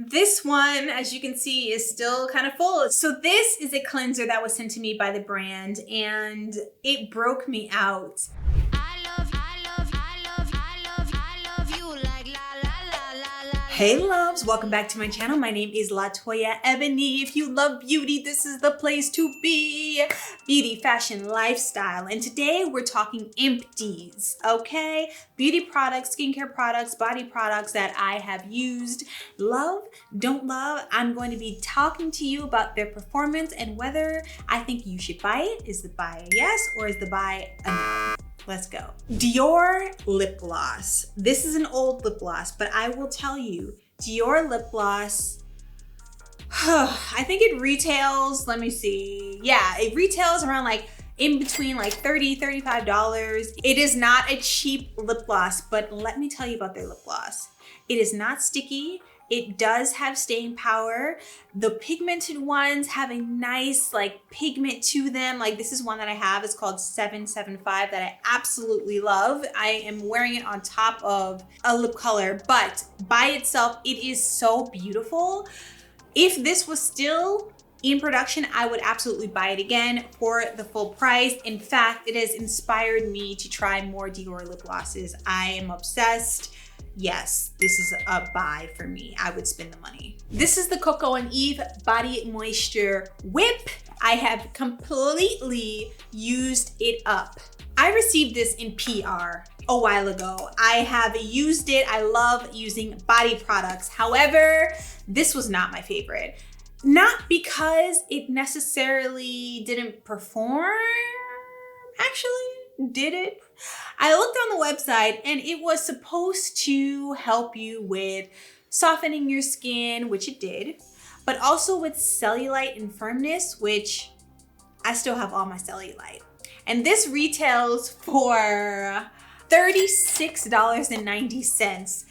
This one, as you can see, is still kind of full. So this is a cleanser that was sent to me by the brand and it broke me out. Hey loves, welcome back to my channel. My name is LaToya Ebony. If you love beauty, this is the place to be. Beauty, fashion, lifestyle. And today we're talking empties, okay? Beauty products, skincare products, body products that I have used, love, don't love. I'm going to be talking to you about their performance and whether I think you should buy it. Is the buy a yes or is the buy a no? Let's go. Dior Lip Gloss. This is an old lip gloss, but I will tell you, Dior Lip Gloss, I think it retails, let me see. Yeah, it retails around like in between like $30, $35. It is not a cheap lip gloss, but let me tell you about their lip gloss. It is not sticky. It does have staying power. The pigmented ones have a nice like pigment to them. Like this is one that I have. It's called 775 that I absolutely love. I am wearing it on top of a lip color, but by itself, it is so beautiful. If this was still in production, I would absolutely buy it again for the full price. In fact, it has inspired me to try more Dior lip glosses. I am obsessed. Yes, this is a buy for me. I would spend the money. This is the Coco and Eve Body Moisture Whip. I have completely used it up. I received this in PR a while ago. I have used it. I love using body products. However, this was not my favorite. Not because it necessarily didn't perform, actually, did it? I looked on the website and it was supposed to help you with softening your skin, which it did, but also with cellulite and firmness, which I still have all my cellulite. And this retails for $36.90.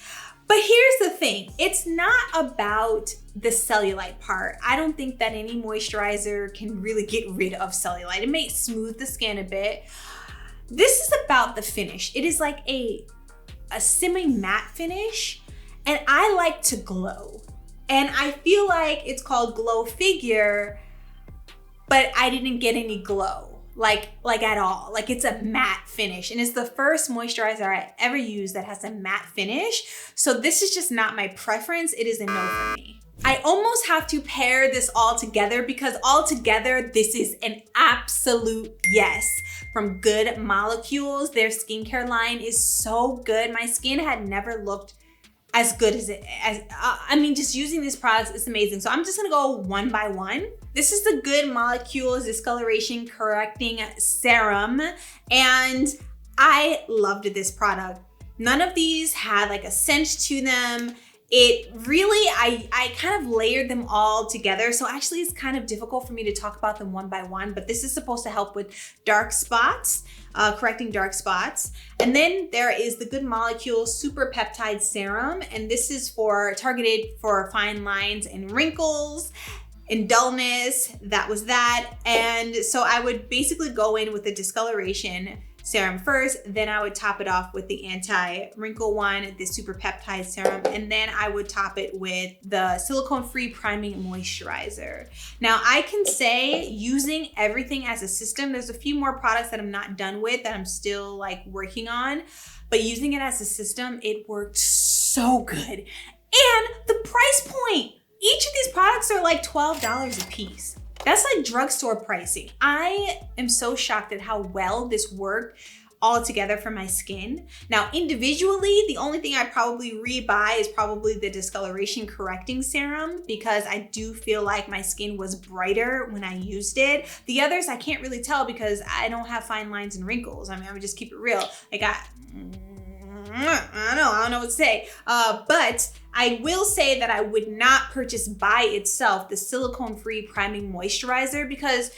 But here's the thing, it's not about the cellulite part. I don't think that any moisturizer can really get rid of cellulite. It may smooth the skin a bit. This is about the finish. It is like a semi-matte finish, and I like to glow. And I feel like it's called Glow Figure, but I didn't get any glow, like at all. Like it's a matte finish, and it's the first moisturizer I ever used that has a matte finish. So this is just not my preference. It is a no for me. I almost have to pair this all together because all together, this is an absolute yes. From Good Molecules, their skincare line is so good. My skin had never looked as good as I mean, just using these products is amazing. So I'm just gonna go one by one. This is the Good Molecules Discoloration Correcting Serum, and I loved this product. None of these had like a scent to them. It really, I kind of layered them all together. So actually it's kind of difficult for me to talk about them one by one, but this is supposed to help with dark spots, correcting dark spots. And then there is the Good Molecules Super Peptide Serum. And this is targeted for fine lines and wrinkles and dullness. That was that. And so I would basically go in with the discoloration serum first, then I would top it off with the anti-wrinkle one, the Super Peptide Serum, and then I would top it with the silicone-free priming moisturizer. Now I can say using everything as a system, there's a few more products that I'm not done with that I'm still like working on, but using it as a system, it worked so good. And the price point, each of these products are like $12 a piece. That's like drugstore pricing. I am so shocked at how well this worked all together for my skin. Now, individually, the only thing I probably rebuy is probably the discoloration correcting serum because I do feel like my skin was brighter when I used it. The others, I can't really tell because I don't have fine lines and wrinkles. I mean, I would just keep it real. I don't know what to say. But I will say that I would not purchase by itself the silicone-free priming moisturizer because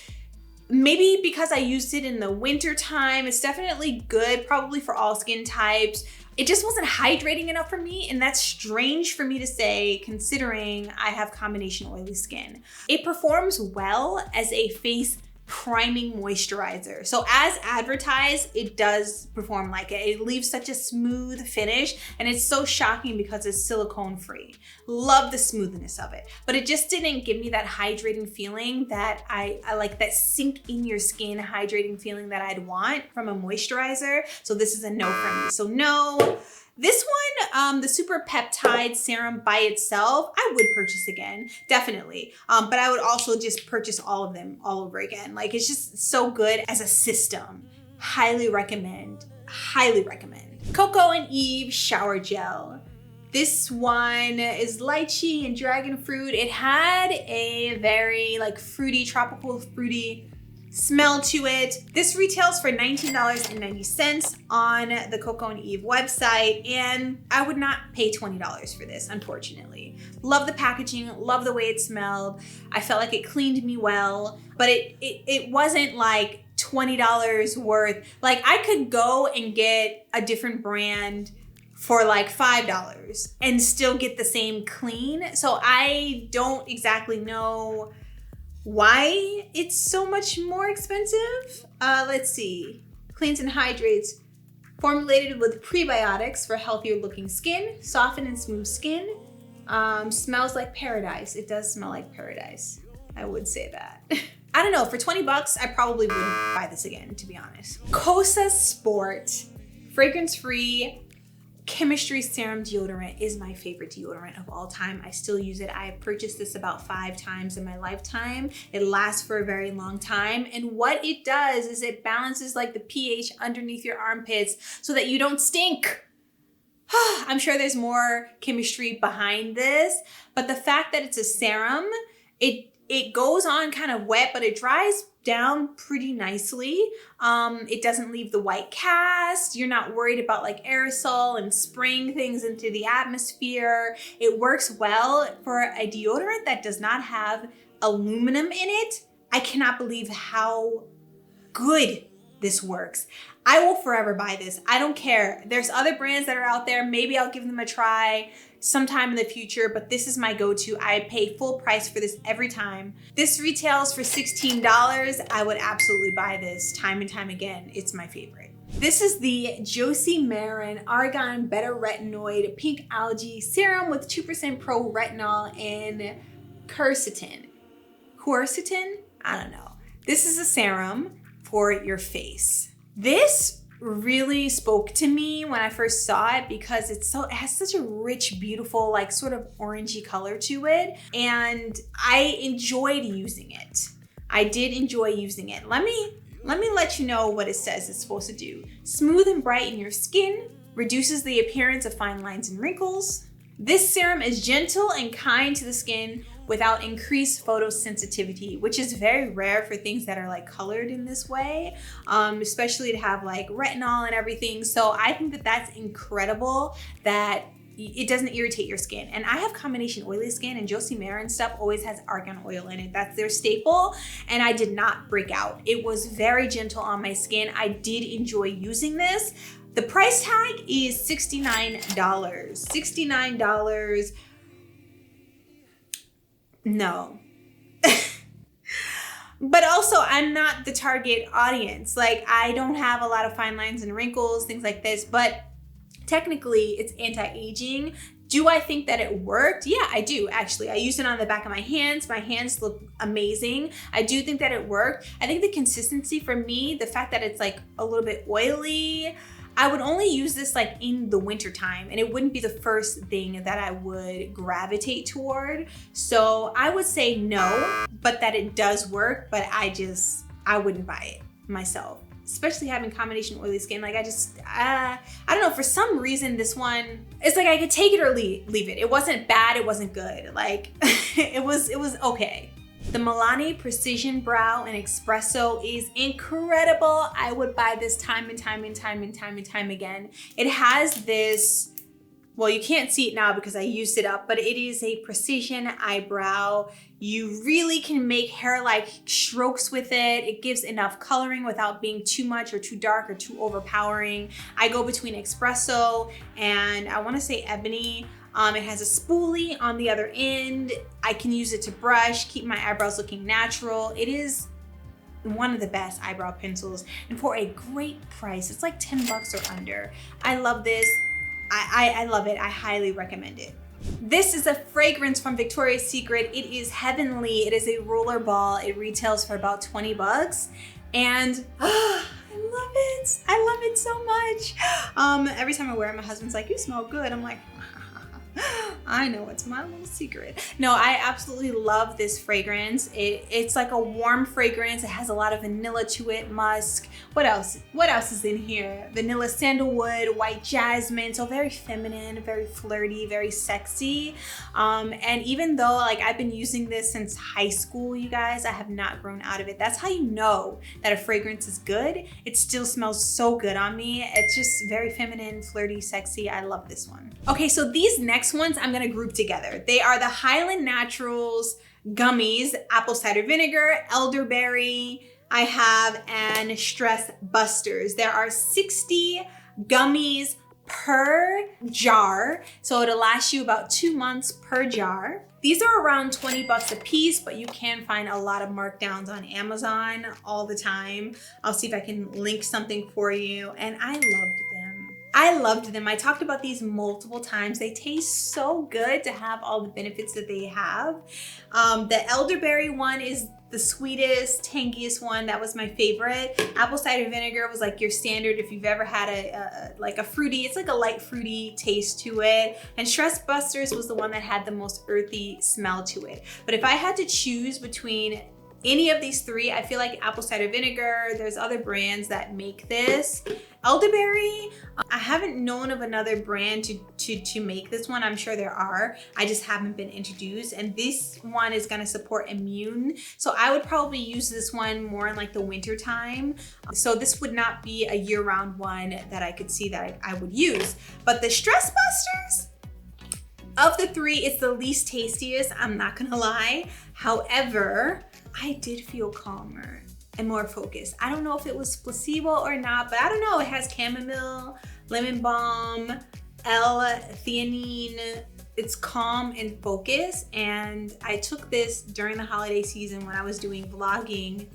maybe because I used it in the winter time. It's definitely good, probably for all skin types. It just wasn't hydrating enough for me, and that's strange for me to say considering I have combination oily skin. It performs well as a face priming moisturizer. So as advertised, it does perform like it. It leaves such a smooth finish, and it's so shocking because it's silicone free. Love the smoothness of it, but it just didn't give me that hydrating feeling that I like, that sink in your skin hydrating feeling that I'd want from a moisturizer. So this is a no for me. So no. This one, the Super Peptide Serum by itself, I would purchase again, definitely. But I would also just purchase all of them all over again. Like, it's just so good as a system. Highly recommend, highly recommend. Coco and Eve Shower Gel. This one is lychee and dragon fruit. It had a very like fruity, tropical fruity smell to it. This retails for $19.90 on the Coco and Eve website, and I would not pay $20 for this, unfortunately. Love the packaging, love the way it smelled. I felt like it cleaned me well, but it wasn't like $20 worth. Like, I could go and get a different brand for like $5 and still get the same clean. So I don't exactly know why it's so much more expensive. Let's see. Cleans and hydrates. Formulated with prebiotics for healthier looking skin, soften and smooth skin. Smells like paradise. It does smell like paradise. I would say that. I don't know, for 20 bucks, I probably wouldn't buy this again, to be honest. Cosa Sport, fragrance-free, chemistry serum deodorant is my favorite deodorant of all time. I still use it. I have purchased this about 5 times in my lifetime. It lasts for a very long time. And what it does is it balances like the pH underneath your armpits so that you don't stink. I'm sure there's more chemistry behind this, but the fact that it's a serum, it goes on kind of wet, but it dries down pretty nicely. It doesn't leave the white cast. You're not worried about like aerosol and spraying things into the atmosphere. It works well for a deodorant that does not have aluminum in it. I cannot believe how good this works. I will forever buy this. I don't care. There's other brands that are out there. Maybe I'll give them a try sometime in the future, but this is my go-to. I pay full price for this every time. This retails for $16. I would absolutely buy this time and time again. It's my favorite. This is the Josie Marin Argan Beta Retinoid Pink Algae Serum with 2% Pro Retinol and quercetin. Quercetin? I don't know. This is a serum for your face. This really spoke to me when I first saw it because it has such a rich, beautiful, like sort of orangey color to it. And I enjoyed using it. I did enjoy using it. Let me let you know what it says it's supposed to do. Smooth and brighten your skin, reduces the appearance of fine lines and wrinkles. This serum is gentle and kind to the skin without increased photosensitivity, which is very rare for things that are like colored in this way, especially to have like retinol and everything. So I think that that's incredible that it doesn't irritate your skin. And I have combination oily skin, and Josie Marin stuff always has argan oil in it. That's their staple, and I did not break out. It was very gentle on my skin. I did enjoy using this. The price tag is $69. $69. No. But also, I'm not the target audience. Like, I don't have a lot of fine lines and wrinkles, things like this, but technically it's anti-aging. Do I think that it worked? Yeah, I do, actually. I used it on the back of my hands. My hands look amazing. I do think that it worked. I think the consistency for me, the fact that it's like a little bit oily, I would only use this like in the winter time, and it wouldn't be the first thing that I would gravitate toward. So I would say no, but that it does work, but I wouldn't buy it myself, especially having combination oily skin. Like I don't know, for some reason this one, it's like I could take it or leave it. It wasn't bad, it wasn't good. Like it was okay. The Milani Precision Brow and Espresso is incredible. I would buy this time and time and time and time and time again. It has this, well, you can't see it now because I used it up, but it is a precision eyebrow. You really can make hair-like strokes with it. It gives enough coloring without being too much or too dark or too overpowering. I go between Espresso and I want to say Ebony. It has a spoolie on the other end. I can use it to brush, keep my eyebrows looking natural. It is one of the best eyebrow pencils, and for a great price. It's like 10 bucks or under. I love this. I love it. I highly recommend it. This is a fragrance from Victoria's Secret. It is heavenly. It is a roller ball. It retails for about 20 bucks. And I love it. I love it so much. Every time I wear it, my husband's like, you smell good. I'm like, I know, it's my little secret. No, I absolutely love this fragrance. It's like a warm fragrance. It has a lot of vanilla to it, musk. What else? What else is in here? Vanilla sandalwood, white jasmine. So very feminine, very flirty, very sexy. And even though like I've been using this since high school, you guys, I have not grown out of it. That's how you know that a fragrance is good. It still smells so good on me. It's just very feminine, flirty, sexy. I love this one. Okay, so these next ones I'm gonna group together. They are the Highland Naturals gummies, apple cider vinegar, elderberry, I have, and stress busters. There are 60 gummies per jar, so it'll last you about 2 months per jar. These are around 20 bucks a piece, but you can find a lot of markdowns on Amazon all the time. I'll see if I can link something for you, and I loved them. I loved them. I talked about these multiple times. They taste so good to have all the benefits that they have. The elderberry one is the sweetest, tangiest one. That was my favorite. Apple cider vinegar was like your standard if you've ever had a fruity, it's like a light fruity taste to it. And Stress Busters was the one that had the most earthy smell to it. But if I had to choose between any of these three, I feel like apple cider vinegar, there's other brands that make this. Elderberry, I haven't known of another brand to make this one. I'm sure there are. I just haven't been introduced. And this one is gonna support immune. So I would probably use this one more in like the winter time. So this would not be a year-round one that I could see that I would use. But the Stress Busters, of the three, it's the least tastiest, I'm not gonna lie. However, I did feel calmer and more focused. I don't know if it was placebo or not, but I don't know. It has chamomile, lemon balm, L-theanine. It's calm and focused. And I took this during the holiday season when I was doing vlogging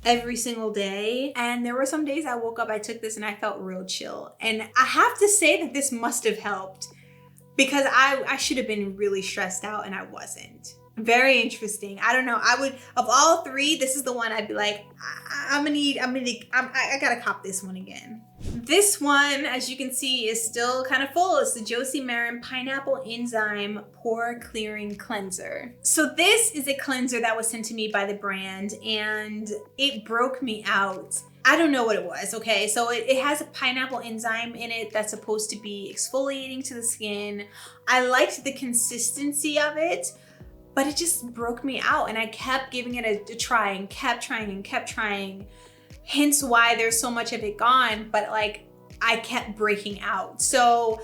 every single day. And there were some days I woke up, I took this and I felt real chill. And I have to say that this must have helped because I should have been really stressed out and I wasn't. Very interesting. I don't know. I would, of all three, this is the one I'd be like, I gotta cop this one again. This one, as you can see, is still kind of full. It's the Josie Marin Pineapple Enzyme Pore Clearing Cleanser. So this is a cleanser that was sent to me by the brand and it broke me out. I don't know what it was, okay? So it has a pineapple enzyme in it that's supposed to be exfoliating to the skin. I liked the consistency of it, but it just broke me out and I kept giving it a try and kept trying. Hence why there's so much of it gone, but like I kept breaking out. So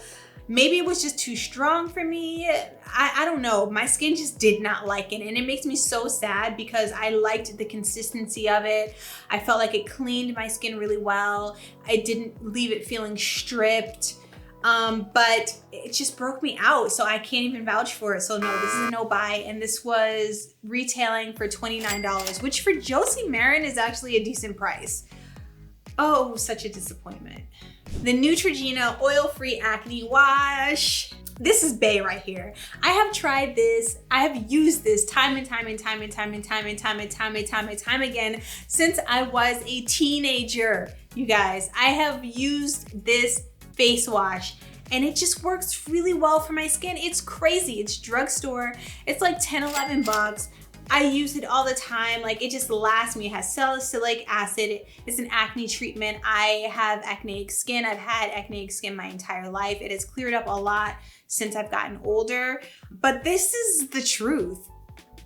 maybe it was just too strong for me. I don't know. My skin just did not like it and it makes me so sad because I liked the consistency of it. I felt like it cleaned my skin really well. I didn't leave it feeling stripped. But it just broke me out, so I can't even vouch for it. So no, this is a no buy, and this was retailing for $29, which for Josie Marin is actually a decent price. Oh, such a disappointment. The Neutrogena Oil-Free Acne Wash. This is bae right here. I have tried this. I have used this time and time again since I was a teenager, you guys. I have used this face wash and it just works really well for my skin. It's crazy. It's drugstore. It's like 10, 11 bucks. I use it all the time. Like it just lasts me. It has salicylic acid. It's an acne treatment. I have acneic skin. I've had acneic skin my entire life. It has cleared up a lot since I've gotten older, but this is the truth.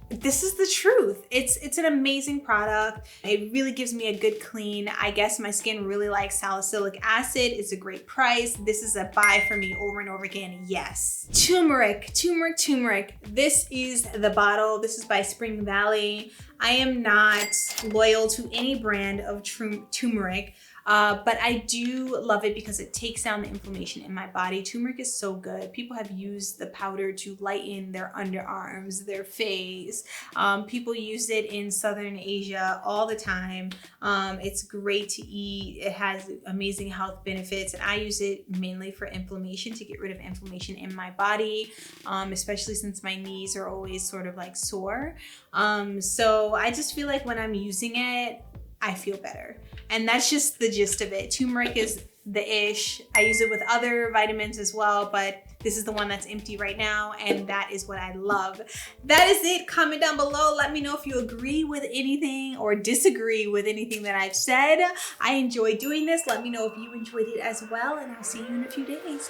This is the truth. It's an amazing product. It really gives me a good clean. I guess my skin really likes salicylic acid. It's a great price. This is a buy for me over and over again. Yes. Turmeric. This is the bottle. This is by Spring Valley. I am not loyal to any brand of turmeric. But I do love it because it takes down the inflammation in my body. Turmeric is so good. People have used the powder to lighten their underarms, their face. People use it in Southern Asia all the time. It's great to eat. It has amazing health benefits, and I use it mainly for inflammation, to get rid of inflammation in my body, especially since my knees are always sort of like sore. So I just feel like when I'm using it, I feel better. And that's just the gist of it. Turmeric is the ish. I use it with other vitamins as well, but this is the one that's empty right now, and that is what I love. That is it. Comment down below. Let me know if you agree with anything or disagree with anything that I've said. I enjoy doing this. Let me know if you enjoyed it as well, and I'll see you in a few days.